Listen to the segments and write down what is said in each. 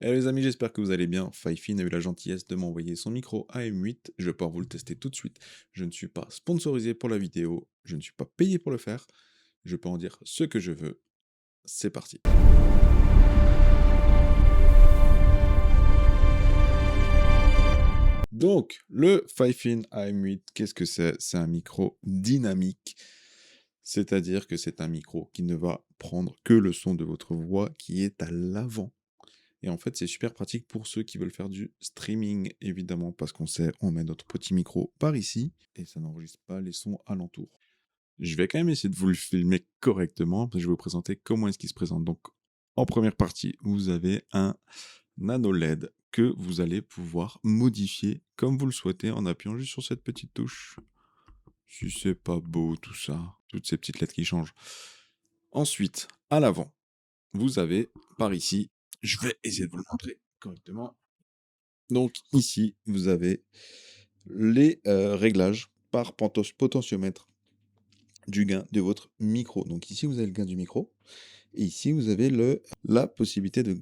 Hello les amis, j'espère que vous allez bien. Fifine a eu la gentillesse de m'envoyer son micro AM8. Je vais pouvoir vous le tester tout de suite. Je ne suis pas sponsorisé pour la vidéo. Je ne suis pas payé pour le faire. Je peux en dire ce que je veux. C'est parti. Donc, le Fifine AM8, qu'est-ce que c'est? C'est un micro dynamique. C'est-à-dire que c'est un micro qui ne va prendre que le son de votre voix qui est à l'avant. Et en fait, c'est super pratique pour ceux qui veulent faire du streaming, évidemment, parce qu'on sait, on met notre petit micro par ici et ça n'enregistre pas les sons alentour. Je vais quand même essayer de vous le filmer correctement, parce que je vais vous présenter comment est-ce qu'il se présente. Donc, en première partie, vous avez un nano LED que vous allez pouvoir modifier comme vous le souhaitez en appuyant juste sur cette petite touche. Si c'est pas beau tout ça, toutes ces petites lettres qui changent. Ensuite, à l'avant, vous avez par ici, je vais essayer de vous le montrer correctement. Donc ici, vous avez les réglages par potentiomètre du gain de votre micro. Donc ici, vous avez le gain du micro. Et ici, vous avez la possibilité de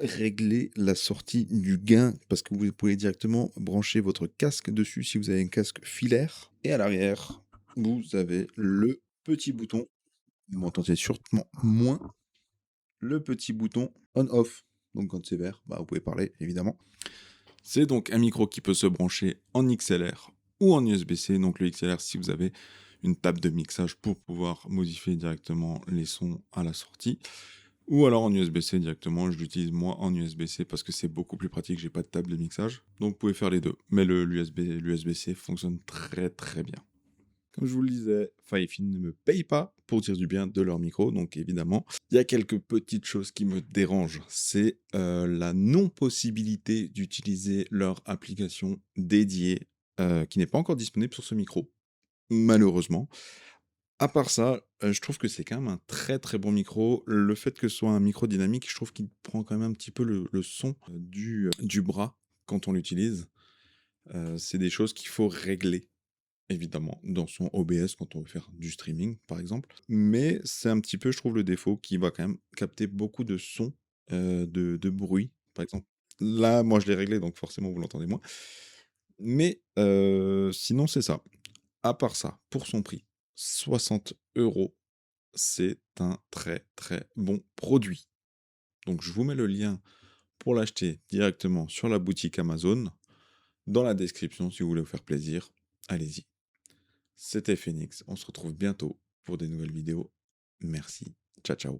régler la sortie du gain parce que vous pouvez directement brancher votre casque dessus si vous avez un casque filaire. Et à l'arrière, vous avez le petit bouton, vous m'entendez sûrement moins, le petit bouton on-off. Donc quand c'est vert, bah, vous pouvez parler évidemment. C'est donc un micro qui peut se brancher en XLR ou en USB-C. Donc le XLR si vous avez une table de mixage pour pouvoir modifier directement les sons à la sortie. Ou alors en USB-C directement, je l'utilise moi en USB-C parce que c'est beaucoup plus pratique, j'ai pas de table de mixage. Donc vous pouvez faire les deux. Mais l'USB-C fonctionne très très bien. Comme je vous le disais, Fifine ne me paye pas pour dire du bien de leur micro, donc évidemment, il y a quelques petites choses qui me dérangent. C'est la non-possibilité d'utiliser leur application dédiée qui n'est pas encore disponible sur ce micro, malheureusement. À part ça, je trouve que c'est quand même un très très bon micro. Le fait que ce soit un micro dynamique, je trouve qu'il prend quand même un petit peu le son du bras quand on l'utilise. C'est des choses qu'il faut régler évidemment, dans son OBS quand on veut faire du streaming, par exemple. Mais c'est un petit peu, je trouve, le défaut qui va quand même capter beaucoup de sons, de bruit, par exemple. Là, moi, je l'ai réglé, donc forcément, vous l'entendez moins. Mais sinon, c'est ça. À part ça, pour son prix, 60 €, c'est un très très bon produit. Donc, je vous mets le lien pour l'acheter directement sur la boutique Amazon, dans la description si vous voulez vous faire plaisir. Allez-y. C'était Phoenix, on se retrouve bientôt pour des nouvelles vidéos. Merci, ciao ciao.